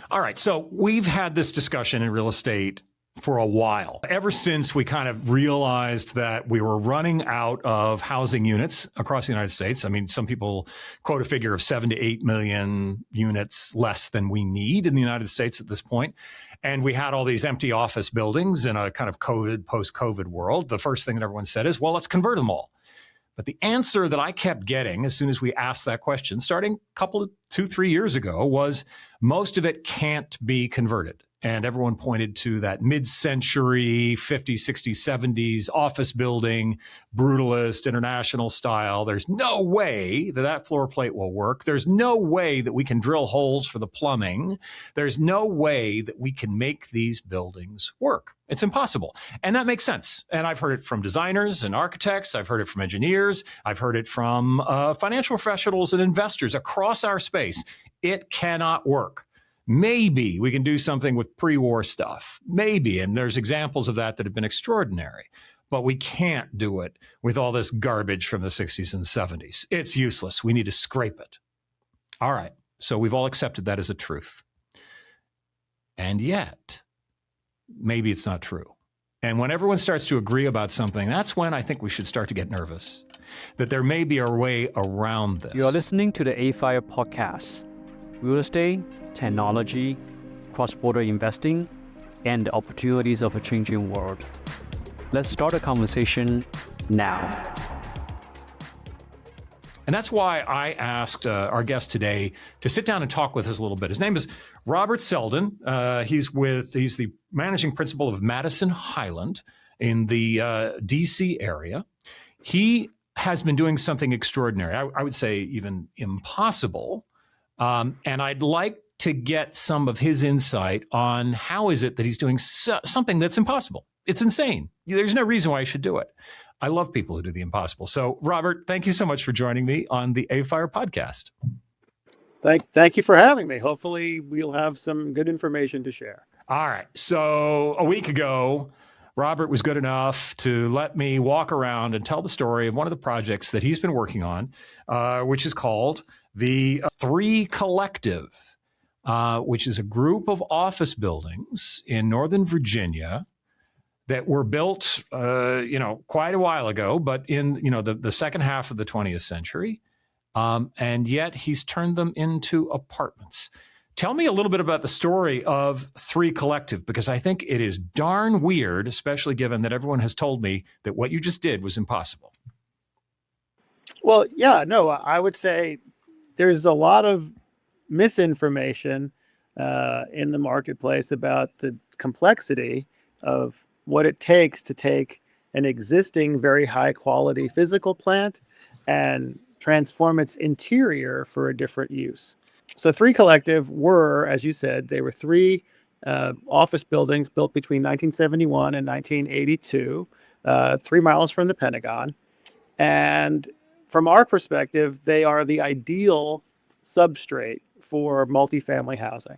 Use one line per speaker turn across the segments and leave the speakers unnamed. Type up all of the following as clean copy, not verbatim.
All right. So we've had this discussion in real estate for a while, ever since we kind of realized that we were running out of housing units across the United States. I mean, some people quote a figure of 7 to 8 million units less than we need in the United States at this point. And we had all these empty office buildings in a kind of post-COVID world. The first thing that everyone said is, well, let's convert them all. But the answer that I kept getting as soon as we asked that question, starting a couple of 2-3 years ago, was most of it can't be converted. And everyone pointed to that mid-century 50s, 60s, 70s office building, brutalist, international style. There's no way that that floor plate will work. There's no way that we can drill holes for the plumbing. There's no way that we can make these buildings work. It's impossible. And that makes sense. And I've heard it from designers and architects. I've heard it from engineers. I've heard it from financial professionals and investors across our space. It cannot work. Maybe we can do something with pre-war stuff. Maybe. And there's examples of that have been extraordinary. But we can't do it with all this garbage from the 60s and 70s. It's useless. We need to scrape it. All right. So we've all accepted that as a truth. And yet, maybe it's not true. And when everyone starts to agree about something, that's when I think we should start to get nervous, that there may be a way around this.
You're listening to the AFIRE podcast. Real estate, technology, cross-border investing, and the opportunities of a changing world. Let's start a conversation now.
And that's why I asked our guest today to sit down and talk with us a little bit. His name is Robert Seldin. He's the managing principal of Madison Highland in the DC area. He has been doing something extraordinary. I would say even impossible. And I'd like to get some of his insight on how is it that he's doing something that's impossible. It's insane. There's no reason why I should do it. I love people who do the impossible. So, Robert, thank you so much for joining me on the AFIRE podcast.
Thank you for having me. Hopefully, we'll have some good information to share.
All right. So, a week ago, Robert was good enough to let me walk around and tell the story of one of the projects that he's been working on, which is called the 3 Collective, which is a group of office buildings in Northern Virginia that were built, quite a while ago, but in, the second half of the 20th century. And yet he's turned them into apartments. Tell me a little bit about the story of 3 Collective, because I think it is darn weird, especially given that everyone has told me that what you just did was impossible.
Well, yeah, no, I would say there's a lot of misinformation in the marketplace about the complexity of what it takes to take an existing very high quality physical plant and transform its interior for a different use. So 3 Collective were, as you said, they were 3 office buildings built between 1971 and 1982, 3 miles from the Pentagon. And from our perspective, they are the ideal substrate for multifamily housing.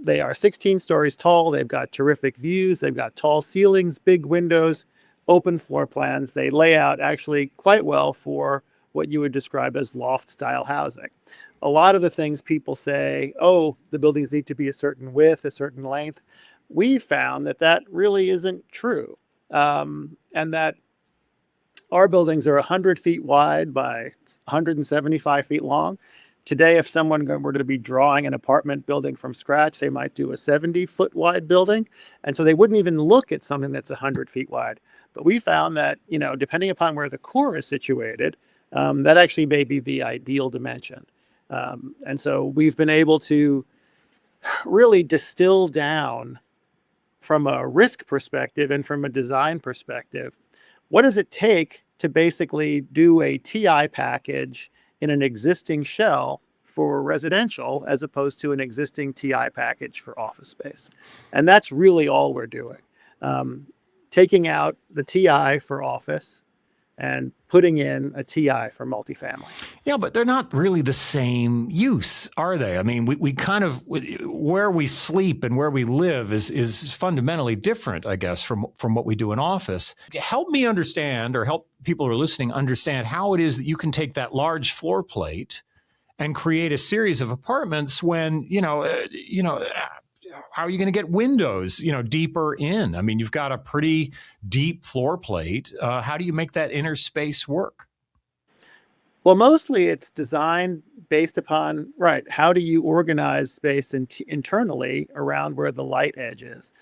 They are 16 stories tall. They've got terrific views. They've got tall ceilings, big windows, open floor plans. They lay out actually quite well for what you would describe as loft style housing. A lot of the things people say, oh, the buildings need to be a certain width, a certain length. We found that really isn't true. And that our buildings are 100 feet wide by 175 feet long. Today, if someone were to be drawing an apartment building from scratch, they might do a 70-foot wide building. And so they wouldn't even look at something that's 100 feet wide. But we found that, depending upon where the core is situated, that actually may be the ideal dimension. And so we've been able to really distill down from a risk perspective and from a design perspective, what does it take to basically do a TI package in an existing shell for residential as opposed to an existing TI package for office space. And that's really all we're doing. Taking out the TI for office and putting in a TI for multifamily.
Yeah, but they're not really the same use, are they? I mean, we kind of, where we sleep and where we live is fundamentally different, I guess, from what we do in office. Help me understand, or help people who are listening understand how it is that you can take that large floor plate and create a series of apartments when, how are you going to get windows, deeper in? I mean, you've got a pretty deep floor plate. How do you make that inner space work?
Well, mostly it's designed based upon, right, how do you organize space internally around where the light edge is?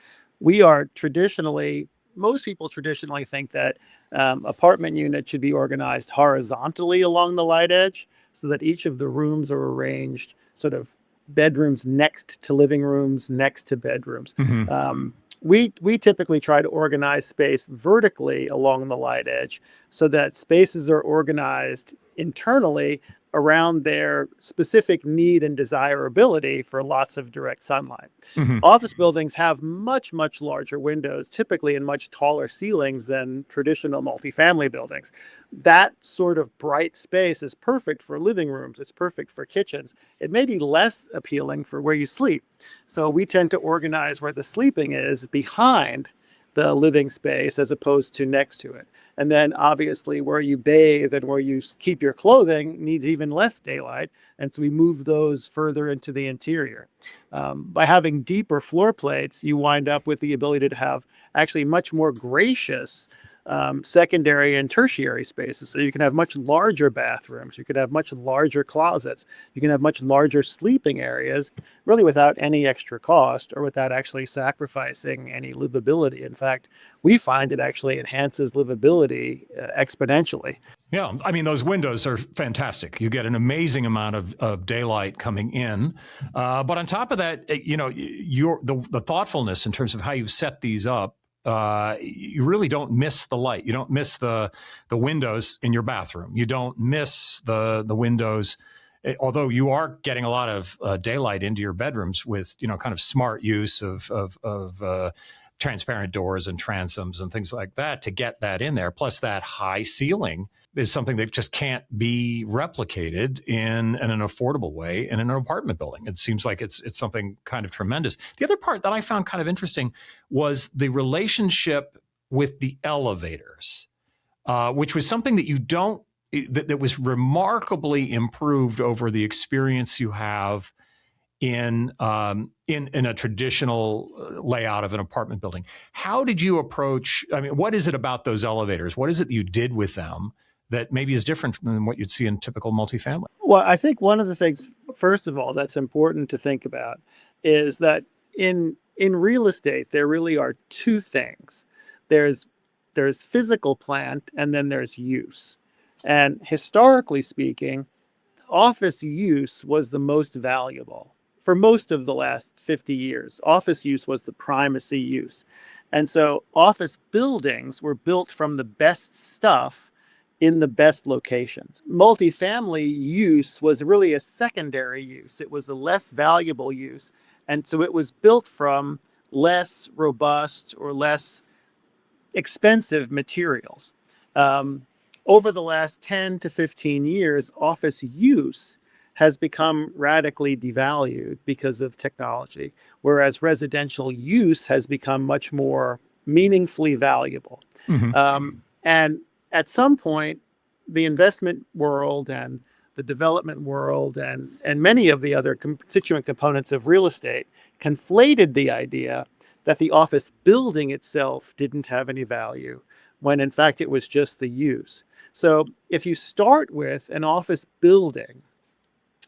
Most people traditionally think that apartment units should be organized horizontally along the light edge so that each of the rooms are arranged sort of bedrooms next to living rooms, next to bedrooms. We typically try to organize space vertically along the light edge so that spaces are organized internally around their specific need and desirability for lots of direct sunlight. Office buildings have much, much larger windows, typically in much taller ceilings than traditional multifamily buildings. That sort of bright space is perfect for living rooms. It's perfect for kitchens. It may be less appealing for where you sleep. So we tend to organize where the sleeping is behind the living space as opposed to next to it. And then obviously where you bathe and where you keep your clothing needs even less daylight. And so we move those further into the interior. By having deeper floor plates, you wind up with the ability to have actually much more gracious secondary and tertiary spaces. So you can have much larger bathrooms, you could have much larger closets, you can have much larger sleeping areas, really without any extra cost or without actually sacrificing any livability. In fact, we find it actually enhances livability exponentially.
Yeah, I mean, those windows are fantastic. You get an amazing amount of daylight coming in. But on top of that, the thoughtfulness in terms of how you've set these up, you really don't miss the light. You don't miss the windows in your bathroom. You don't miss the windows, although you are getting a lot of daylight into your bedrooms with kind of smart use of transparent doors and transoms and things like that to get that in there. Plus, that high ceiling is something that just can't be replicated in an affordable way in an apartment building. It seems like it's something kind of tremendous. The other part that I found kind of interesting was the relationship with the elevators, which was something that was remarkably improved over the experience you have in a traditional layout of an apartment building. How did you approach? I mean, what is it about those elevators? What is it that you did with them that maybe is different than what you'd see in typical multifamily?
Well, I think one of the things, first of all, that's important to think about is that in real estate, there really are two things. There's physical plant, and then there's use. And historically speaking, office use was the most valuable. For most of the last 50 years, office use was the primacy use. And so office buildings were built from the best stuff in the best locations. Multifamily use was really a secondary use. It was a less valuable use. And so it was built from less robust or less expensive materials. Over the last 10 to 15 years, office use has become radically devalued because of technology, whereas residential use has become much more meaningfully valuable. And at some point, the investment world and the development world and many of the other constituent components of real estate conflated the idea that the office building itself didn't have any value, when in fact it was just the use. So if you start with an office building,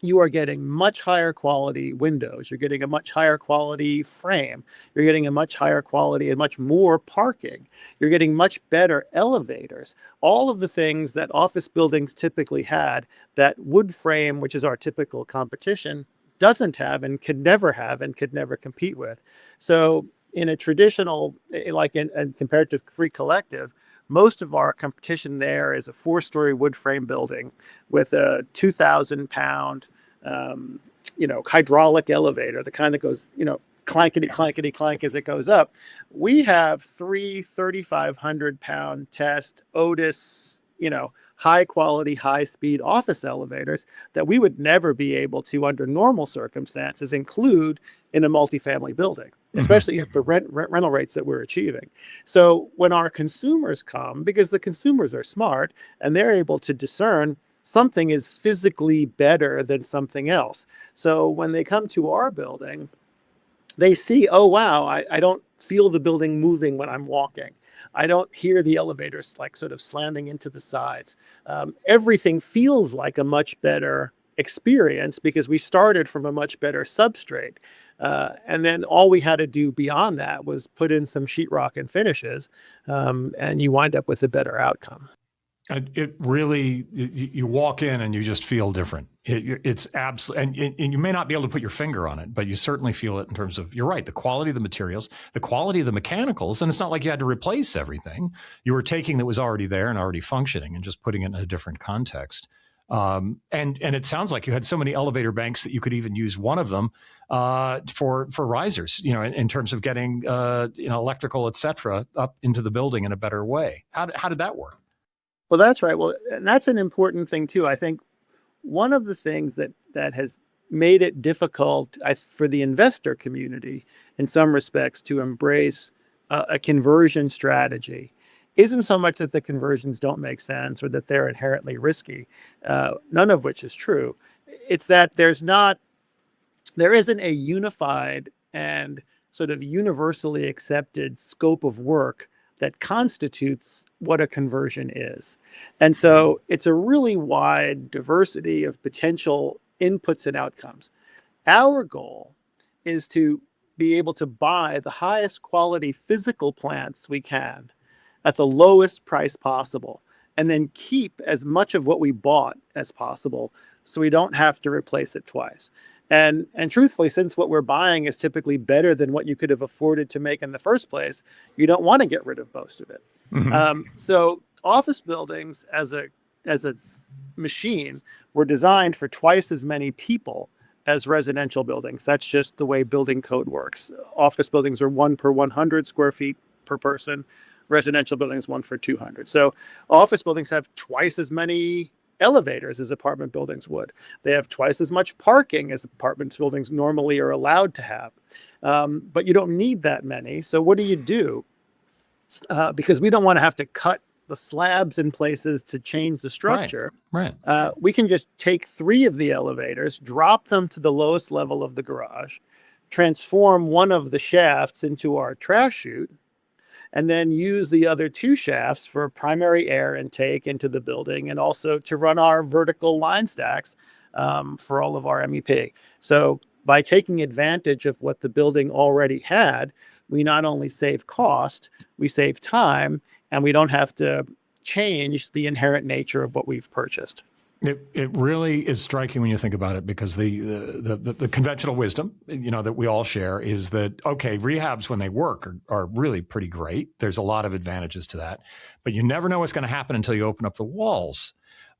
you are getting much higher quality windows. You're getting a much higher quality frame. You're getting a much higher quality and much more parking. You're getting much better elevators. All of the things that office buildings typically had that wood frame, which is our typical competition, doesn't have and could never have and could never compete with. So in a traditional, and compared to Free Collective, most of our competition there is a 4-story wood frame building with a 2,000-pound, hydraulic elevator, the kind that goes, clankety, clankety, clank as it goes up. We have 3 3,500-pound test Otis, high quality, high speed office elevators that we would never be able to, under normal circumstances, include in a multifamily building, especially at the rental rates that we're achieving. So when our consumers come, because the consumers are smart and they're able to discern something is physically better than something else. So when they come to our building, they see, oh, wow, I don't feel the building moving when I'm walking. I don't hear the elevators like sort of slamming into the sides. Everything feels like a much better experience because we started from a much better substrate. And then all we had to do beyond that was put in some sheetrock and finishes, and you wind up with a better outcome.
And it really, you walk in and you just feel different. It's absolutely, and you may not be able to put your finger on it, but you certainly feel it in terms of, you're right, the quality of the materials, the quality of the mechanicals. And it's not like you had to replace everything. You were taking that was already there and already functioning and just putting it in a different context. And it sounds like you had so many elevator banks that you could even use one of them for risers, in terms of getting electrical, et cetera, up into the building in a better way. How did that work?
Well, that's right. Well, and that's an important thing too. I think one of the things that has made it difficult for the investor community in some respects to embrace a conversion strategy isn't so much that the conversions don't make sense or that they're inherently risky, none of which is true. It's that there isn't a unified and sort of universally accepted scope of work that constitutes what a conversion is. And so it's a really wide diversity of potential inputs and outcomes. Our goal is to be able to buy the highest quality physical plants we can at the lowest price possible, and then keep as much of what we bought as possible so we don't have to replace it twice. And truthfully, since what we're buying is typically better than what you could have afforded to make in the first place, you don't want to get rid of most of it. Mm-hmm. So office buildings as a machine were designed for twice as many people as residential buildings. That's just the way building code works. Office buildings are 1 per 100 square feet per person. Residential buildings 1 for 200. So office buildings have twice as many elevators as apartment buildings would. They have twice as much parking as apartment buildings normally are allowed to have. But you don't need that many. So what do? Because we don't want to have to cut the slabs in places to change the structure.
Right.
We can just take 3 of the elevators, drop them to the lowest level of the garage, transform one of the shafts into our trash chute, and then use the other 2 shafts for primary air intake into the building and also to run our vertical line stacks for all of our MEP. So by taking advantage of what the building already had, we not only save cost, we save time, and we don't have to change the inherent nature of what we've purchased.
It really is striking when you think about it, because the conventional wisdom, that we all share is that, okay, rehabs when they work are really pretty great. There's a lot of advantages to that, but you never know what's going to happen until you open up the walls.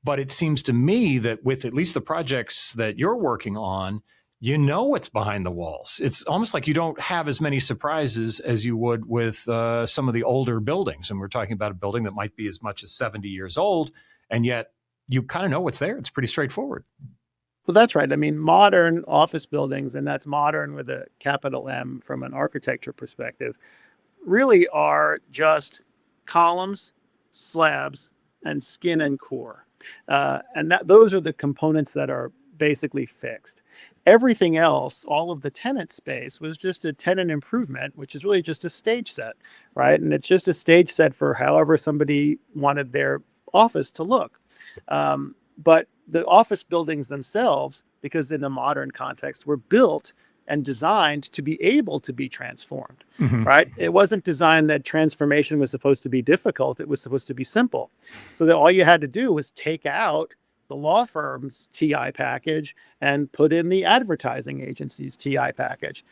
But it seems to me that with at least the projects that you're working on, what's behind the walls. It's almost like you don't have as many surprises as you would with some of the older buildings. And we're talking about a building that might be as much as 70 years old, and yet you kind of know what's there. It's pretty straightforward.
Well, that's right. I mean, modern office buildings, and that's modern with a capital M from an architecture perspective, really are just columns, slabs, and skin and core. And those are the components that are basically fixed. Everything else, all of the tenant space, was just a tenant improvement, which is really just a stage set, right? And it's just a stage set for however somebody wanted their office to look. But the office buildings themselves, because in a modern context, were built and designed to be able to be transformed, right? It wasn't designed that transformation was supposed to be difficult. It was supposed to be simple. So that all you had to do was take out the law firm's TI package and put in the advertising agency's TI package.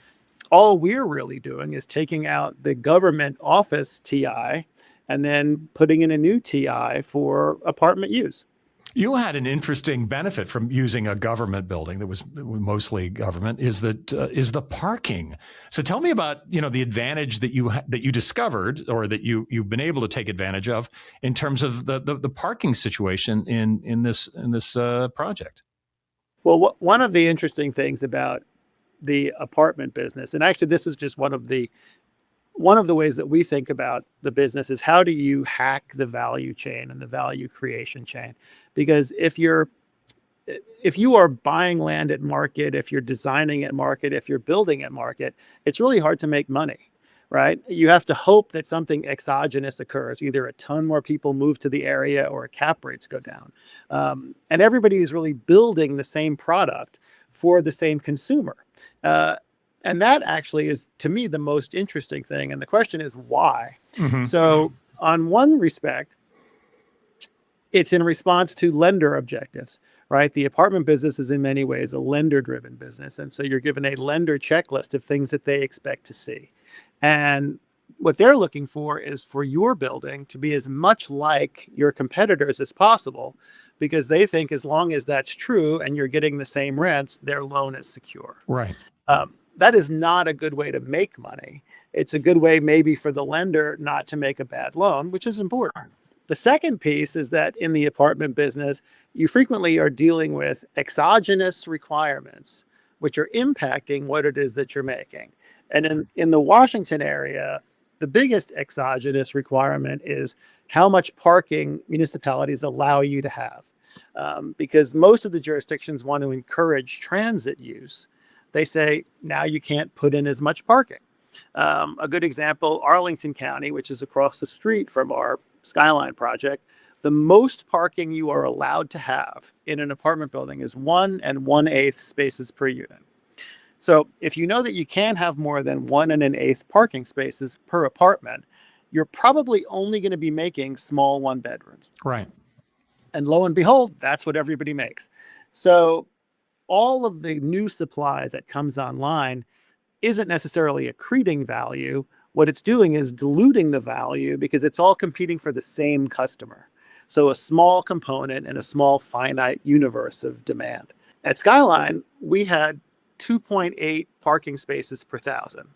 All we're really doing is taking out the government office TI and then putting in a new TI for apartment use.
You had an interesting benefit from using a government building that was mostly government, is the parking. So tell me about the advantage that you discovered, or that you've been able to take advantage of, in terms of the parking situation in this project.
Well, one of the interesting things about the apartment business, and actually this is just one of the one of the ways that we think about the business is how do you hack the value chain and the value creation chain? Because if you are buying land at market, if you're designing at market, if you're building at market, it's really hard to make money, right? You have to hope that something exogenous occurs, either a ton more people move to the area or cap rates go down. And everybody is really building the same product for the same consumer. And that actually is, to me, the most interesting thing. And the question is why?
Mm-hmm.
So on one respect, it's in response to lender objectives, right? The apartment business is in many ways a lender-driven business. And so you're given a lender checklist of things that they expect to see. And what they're looking for is for your building to be as much like your competitors as possible, because they think as long as that's true and you're getting the same rents, their loan is secure.
Right.
That is not a good way to make money. It's a good way maybe for the lender not to make a bad loan, which is important. The second piece is that in the apartment business, you frequently are dealing with exogenous requirements, which are impacting what it is that you're making. And in the Washington area, the biggest exogenous requirement is how much parking municipalities allow you to have. Because most of the jurisdictions want to encourage transit use. They say, now you can't put in as much parking. A good example, Arlington County, which is across the street from our Skyline project, the most parking you are allowed to have in an apartment building is 1 1/8 spaces per unit. So if you know that you can't have more than 1 1/8 parking spaces per apartment, you're probably only going to be making small 1-bedrooms.
Right.
And lo and behold, that's what everybody makes. So all of the new supply that comes online isn't necessarily accreting value. What it's doing is diluting the value because it's all competing for the same customer. So a small component in a small finite universe of demand. At Skyline, we had 2.8 parking spaces per 1,000,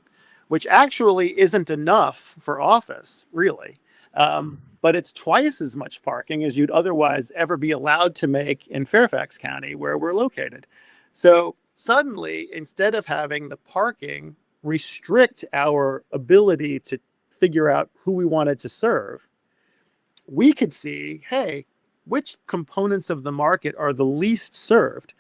which actually isn't enough for office, really. But it's twice as much parking as you'd otherwise ever be allowed to make in Fairfax County, where we're located. So suddenly, instead of having the parking restrict our ability to figure out who we wanted to serve, we could see, hey, which components of the market are the least served?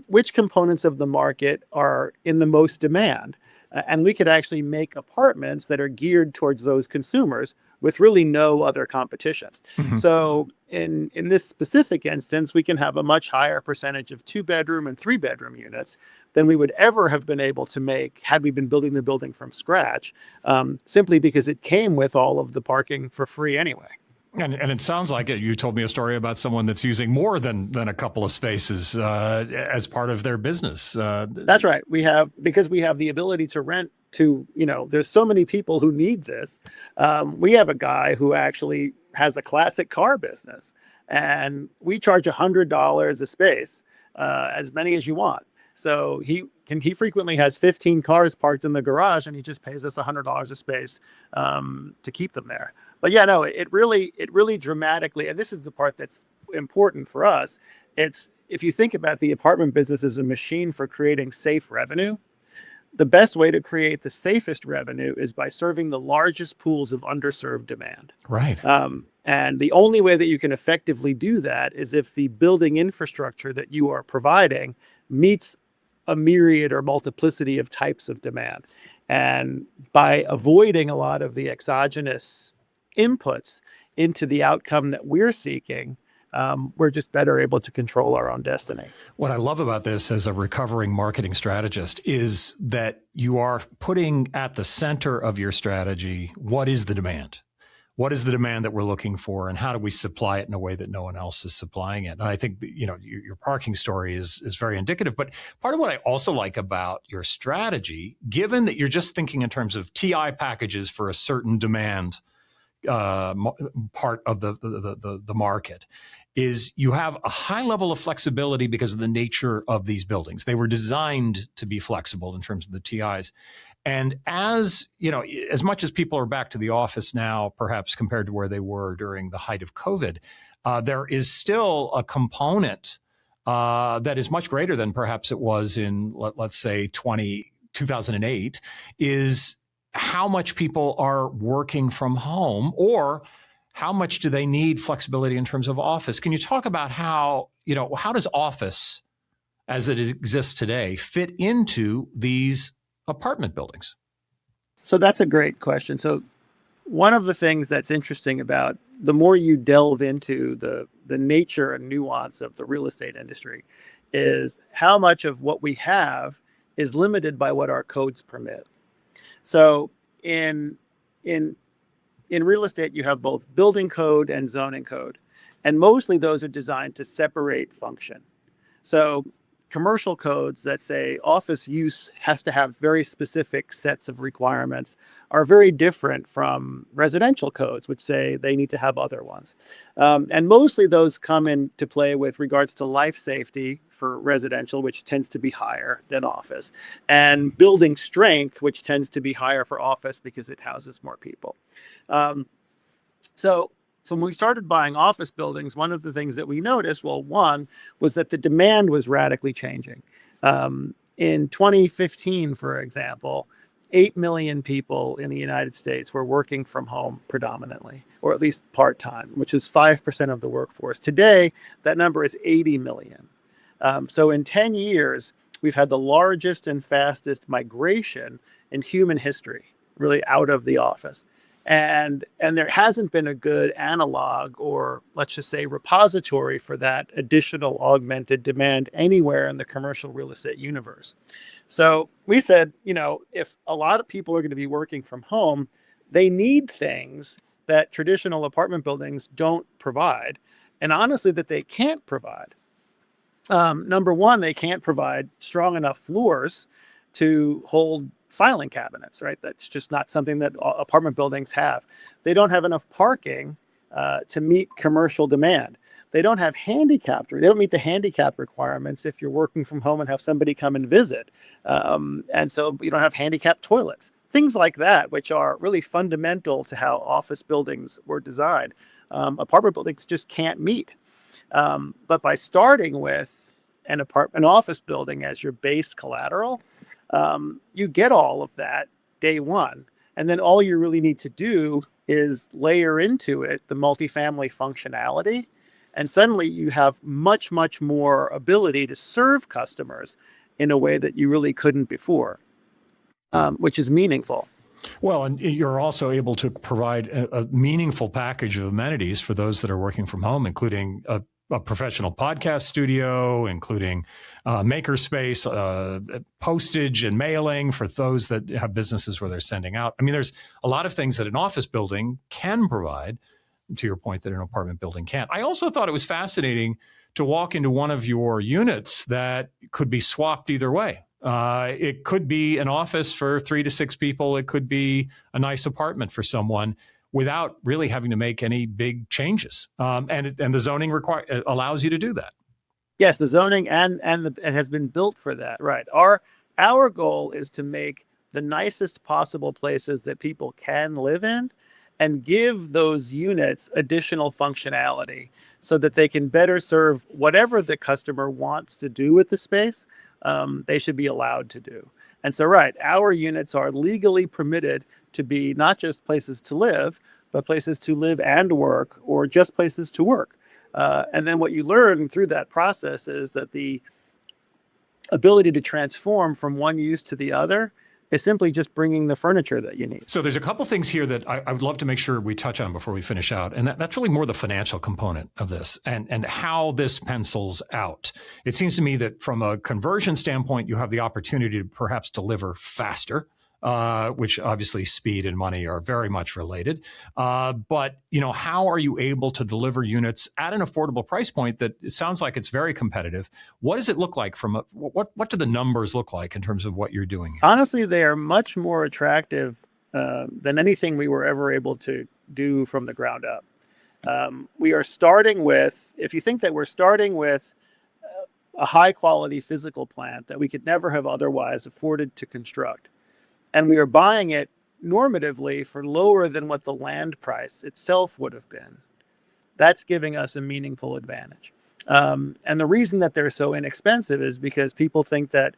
Which components of the market are in the most demand? And we could actually make apartments that are geared towards those consumers with really no other competition. Mm-hmm. So in this specific instance, we can have a much higher percentage of 2-bedroom and 3-bedroom units than we would ever have been able to make had we been building the building from scratch, simply because it came with all of the parking for free anyway.
And it sounds like it. You told me a story about someone that's using more than a couple of spaces as part of their business.
That's right. Because we have the ability to rent to, there's so many people who need this. We have a guy who actually has a classic car business, and we charge $100 a space, as many as you want. So he frequently has 15 cars parked in the garage, and he just pays us $100 a space to keep them there. But yeah, no, it really dramatically, and this is the part that's important for us. It's, if you think about the apartment business as a machine for creating safe revenue, the best way to create the safest revenue is by serving the largest pools of underserved demand.
Right.
And the only way that you can effectively do that is if the building infrastructure that you are providing meets a myriad or multiplicity of types of demand. And by avoiding a lot of the exogenous inputs into the outcome that we're seeking, we're just better able to control our own destiny.
What I love about this as a recovering marketing strategist is that you are putting at the center of your strategy, what is the demand? What is the demand that we're looking for, and how do we supply it in a way that no one else is supplying it? And I think, your parking story is very indicative. But part of what I also like about your strategy, given that you're just thinking in terms of TI packages for a certain demand part of the market, is you have a high level of flexibility because of the nature of these buildings. They were designed to be flexible in terms of the TIs. And as much as people are back to the office now, perhaps compared to where they were during the height of COVID, there is still a component that is much greater than perhaps it was in, let's say, 2008, is how much people are working from home, or how much do they need flexibility in terms of office? Can you talk about how does office as it exists today fit into these apartment buildings?
So that's a great question. So one of the things that's interesting about the more you delve into the nature and nuance of the real estate industry is how much of what we have is limited by what our codes permit. So in real estate, you have both building code and zoning code, and mostly those are designed to separate function. So commercial codes that say office use has to have very specific sets of requirements are very different from residential codes, which say they need to have other ones. And mostly those come into play with regards to life safety for residential, which tends to be higher than office, and building strength, which tends to be higher for office because it houses more people. So when we started buying office buildings, one of the things that we noticed, one, was that the demand was radically changing. In 2015, for example, 8 million people in the United States were working from home predominantly, or at least part-time, which is 5% of the workforce. Today, that number is 80 million. So in 10 years, we've had the largest and fastest migration in human history, really out of the office. And there hasn't been a good analog, or let's just say repository, for that additional augmented demand anywhere in the commercial real estate universe. So we said, if a lot of people are going to be working from home, they need things that traditional apartment buildings don't provide, and honestly, that they can't provide. Number one, they can't provide strong enough floors to hold filing cabinets, right? That's just not something that apartment buildings have. They don't have enough parking to meet commercial demand. They don't have they don't meet the handicap requirements if you're working from home and have somebody come and visit. And so you don't have handicapped toilets, things like that, which are really fundamental to how office buildings were designed. Apartment buildings just can't meet. But by starting with an office building as your base collateral, you get all of that day one. And then all you really need to do is layer into it the multifamily functionality. And suddenly you have much, much more ability to serve customers in a way that you really couldn't before, which is meaningful.
Well, and you're also able to provide a meaningful package of amenities for those that are working from home, including a professional podcast studio, including makerspace, postage and mailing for those that have businesses where they're sending out. I mean, there's a lot of things that an office building can provide, to your point, that an apartment building can't. I also thought it was fascinating to walk into one of your units that could be swapped either way. It could be an office for 3 to 6 people. It could be a nice apartment for someone, without really having to make any big changes. And the zoning allows you to do that.
Yes, the zoning and it has been built for that. Right. Our goal is to make the nicest possible places that people can live in, and give those units additional functionality so that they can better serve whatever the customer wants to do with the space. They should be allowed to do. And so, our units are legally permitted to be not just places to live, but places to live and work, or just places to work. And then what you learn through that process is that the ability to transform from one use to the other is simply just bringing the furniture that you need.
So there's a couple things here that I would love to make sure we touch on before we finish out. And that's really more the financial component of this, and how this pencils out. It seems to me that from a conversion standpoint, you have the opportunity to perhaps deliver faster, which obviously speed and money are very much related. But, how are you able to deliver units at an affordable price point that it sounds like it's very competitive? What does it look like what do the numbers look like in terms of what you're doing here?
Honestly, they are much more attractive than anything we were ever able to do from the ground up. We are starting with, if you think that we're starting with a high quality physical plant that we could never have otherwise afforded to construct, and we are buying it normatively for lower than what the land price itself would have been, that's giving us a meaningful advantage. And the reason that they're so inexpensive is because people think that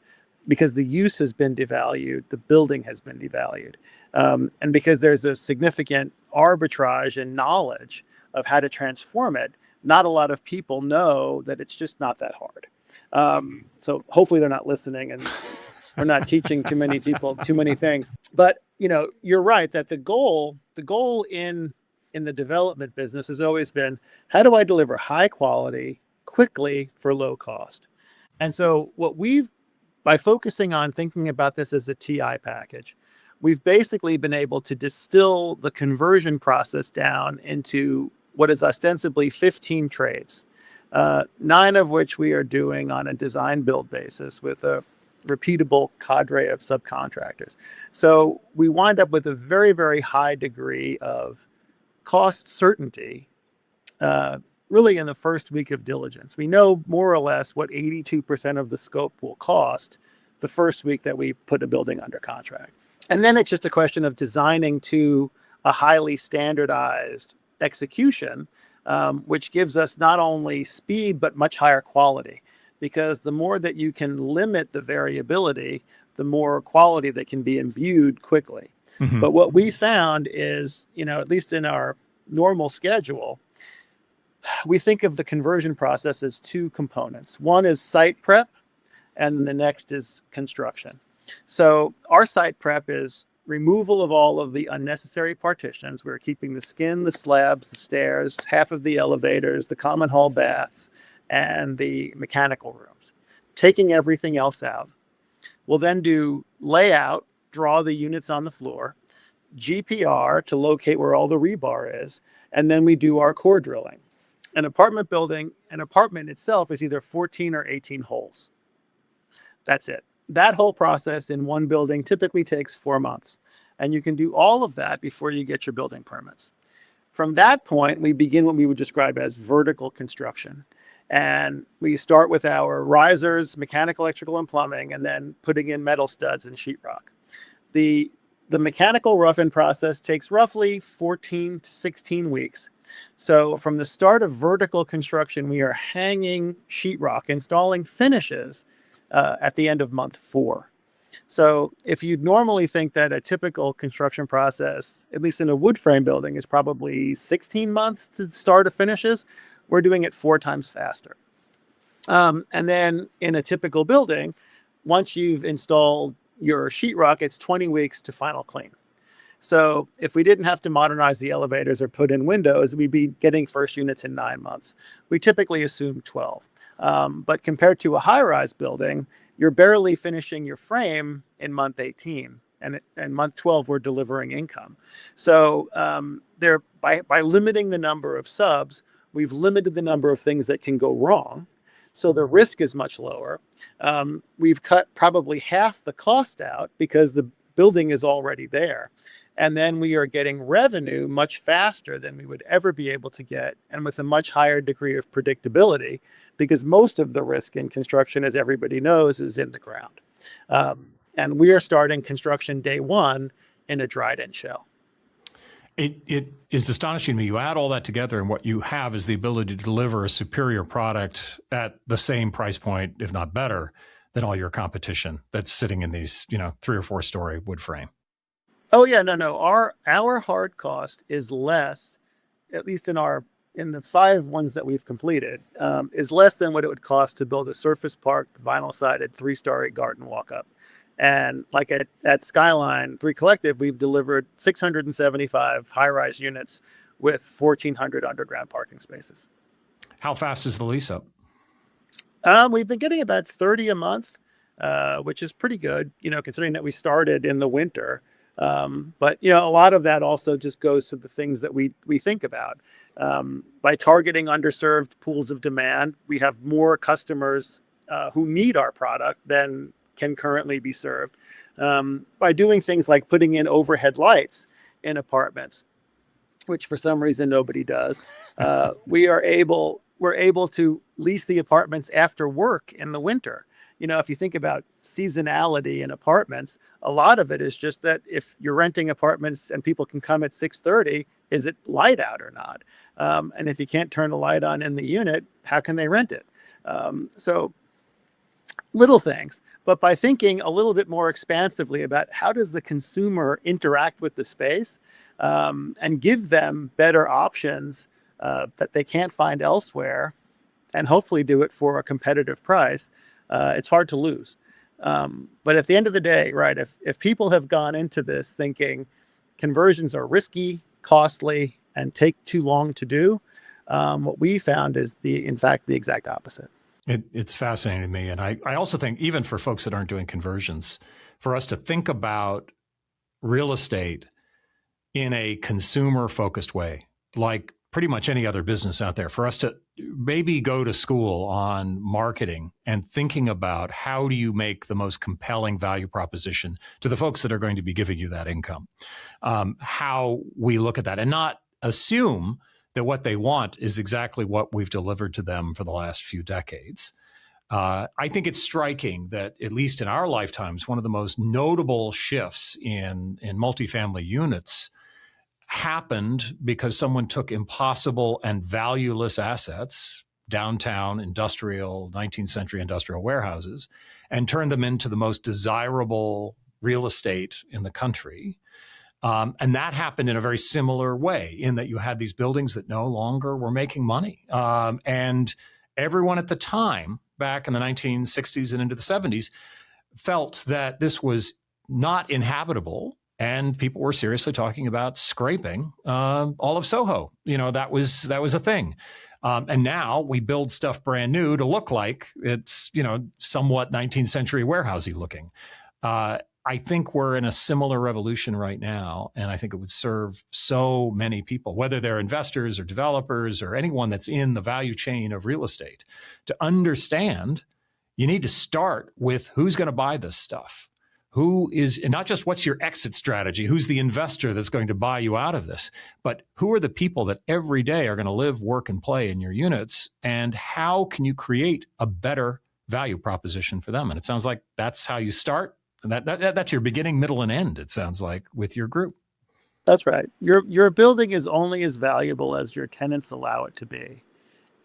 because the use has been devalued, the building has been devalued. And because there's a significant arbitrage in knowledge of how to transform it, not a lot of people know that it's just not that hard. So hopefully they're not listening and we're not teaching too many people too many things. But you're right that the goal in the development business has always been, how do I deliver high quality quickly for low cost? And so by focusing on thinking about this as a TI package, we've basically been able to distill the conversion process down into what is ostensibly 15 trades, 9 of which we are doing on a design build basis with a repeatable cadre of subcontractors. So we wind up with a very, very high degree of cost certainty, really in the first week of diligence. We know more or less what 82% of the scope will cost the first week that we put a building under contract. And then it's just a question of designing to a highly standardized execution, which gives us not only speed, but much higher quality. Because the more that you can limit the variability, the more quality that can be imbued quickly. Mm-hmm. But what we found is, at least in our normal schedule, we think of the conversion process as 2 components. One is site prep, and the next is construction. So our site prep is removal of all of the unnecessary partitions. We're keeping the skin, the slabs, the stairs, half of the elevators, the common hall baths, and the mechanical rooms, taking everything else out. We'll then do layout, draw the units on the floor, GPR to locate where all the rebar is, and then we do our core drilling. An apartment itself is either 14 or 18 holes. That's it. That whole process in one building typically takes 4 months, and you can do all of that before you get your building permits. From that point, we begin what we would describe as vertical construction. And we start with our risers, mechanical, electrical, and plumbing, and then putting in metal studs and sheetrock. The mechanical rough-in process takes roughly 14 to 16 weeks. So from the start of vertical construction, we are hanging sheetrock, installing finishes at the end of month 4. So if you'd normally think that a typical construction process, at least in a wood frame building, is probably 16 months to start of finishes, we're doing it 4 times faster. And then in a typical building, once you've installed your sheetrock, it's 20 weeks to final clean. So if we didn't have to modernize the elevators or put in windows, we'd be getting first units in 9 months. We typically assume 12. But compared to a high-rise building, you're barely finishing your frame in month 18. And month 12, we're delivering income. So by limiting the number of subs, we've limited the number of things that can go wrong. So the risk is much lower. We've cut probably half the cost out because the building is already there. And then we are getting revenue much faster than we would ever be able to get, and with a much higher degree of predictability, because most of the risk in construction, as everybody knows, is in the ground. And we are starting construction day 1 in a dried-in shell.
It is astonishing to me. You add all that together, and what you have is the ability to deliver a superior product at the same price point, if not better, than all your competition that's sitting in these, 3 or 4 story wood frame.
Oh yeah, no. Our hard cost is less, at least in the 5 ones that we've completed, is less than what it would cost to build a surface parked, vinyl sided 3-story garden walk up. And like at Skyline 3 Collective, we've delivered 675 high-rise units with 1,400 underground parking spaces.
How fast is the lease up?
We've been getting about 30 a month, which is pretty good, considering that we started in the winter. But a lot of that also just goes to the things that we think about. By targeting underserved pools of demand, we have more customers who need our product than can currently be served. By doing things like putting in overhead lights in apartments, which for some reason nobody does, we're able to lease the apartments after work in the winter. If you think about seasonality in apartments, a lot of it is just that if you're renting apartments and people can come at 6:30, is it light out or not? And if you can't turn the light on in the unit, how can they rent it? So little things, but by thinking a little bit more expansively about how does the consumer interact with the space, and give them better options that they can't find elsewhere, and hopefully do it for a competitive price, it's hard to lose. But at the end of the day, right, if people have gone into this thinking conversions are risky, costly, and take too long to do, what we found is in fact the exact opposite.
It's fascinating to me. And I also think even for folks that aren't doing conversions, for us to think about real estate in a consumer-focused way, like pretty much any other business out there, for us to maybe go to school on marketing and thinking about how do you make the most compelling value proposition to the folks that are going to be giving you that income, how we look at that and not assume that what they want is exactly what we've delivered to them for the last few decades. I think it's striking that, at least in our lifetimes, one of the most notable shifts in multifamily units happened because someone took impossible and valueless assets, downtown industrial, 19th century industrial warehouses, and turned them into the most desirable real estate in the country. And that happened in a very similar way, in that you had these buildings that no longer were making money. And everyone at the time, back in the 1960s and into the 70s, felt that this was not inhabitable. And people were seriously talking about scraping all of Soho. That was a thing. And now we build stuff brand new to look like it's, somewhat 19th century warehousey looking. I think we're in a similar revolution right now, and I think it would serve so many people, whether they're investors or developers or anyone that's in the value chain of real estate, to understand you need to start with who's going to buy this stuff. Who is, and not just what's your exit strategy, who's the investor that's going to buy you out of this, but who are the people that every day are going to live, work, and play in your units, and how can you create a better value proposition for them? And it sounds like that's how you start. And that's your beginning, middle, and end, it sounds like, with your group.
That's right. Your building is only as valuable as your tenants allow it to be.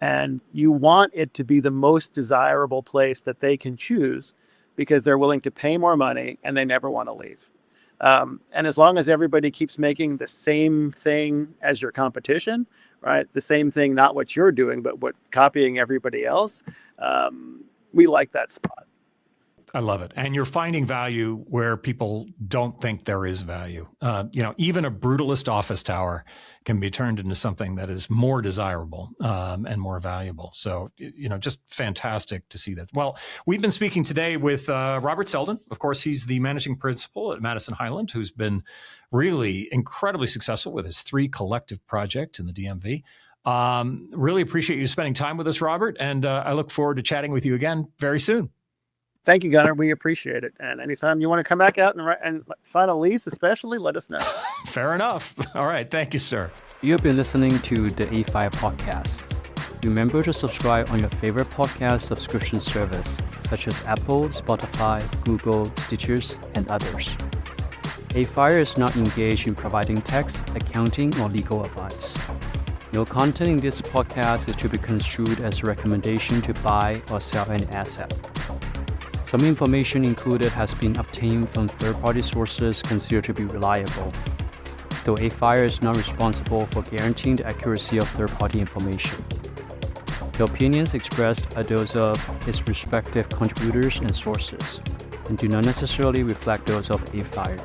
And you want it to be the most desirable place that they can choose, because they're willing to pay more money and they never want to leave. And as long as everybody keeps making the same thing as your competition, right? The same thing, not what you're doing, but copying everybody else, we like that spot.
I love it. And you're finding value where people don't think there is value. Even a brutalist office tower can be turned into something that is more desirable and more valuable. So, just fantastic to see that. Well, we've been speaking today with Robert Seldin. Of course, he's the managing principal at Madison Highland, who's been really incredibly successful with his 3 collective project in the DMV. Really appreciate you spending time with us, Robert. And I look forward to chatting with you again very soon.
Thank you, Gunnar. We appreciate it. And anytime you want to come back out and sign a lease, especially, let us know.
Fair enough. All right. Thank you, sir.
You have been listening to the AFIRE podcast. Remember to subscribe on your favorite podcast subscription service, such as Apple, Spotify, Google, Stitchers, and others. AFIRE is not engaged in providing tax, accounting, or legal advice. No content in this podcast is to be construed as a recommendation to buy or sell an asset. Some information included has been obtained from third-party sources considered to be reliable, though AFIRE is not responsible for guaranteeing the accuracy of third-party information. The opinions expressed are those of its respective contributors and sources, and do not necessarily reflect those of AFIRE.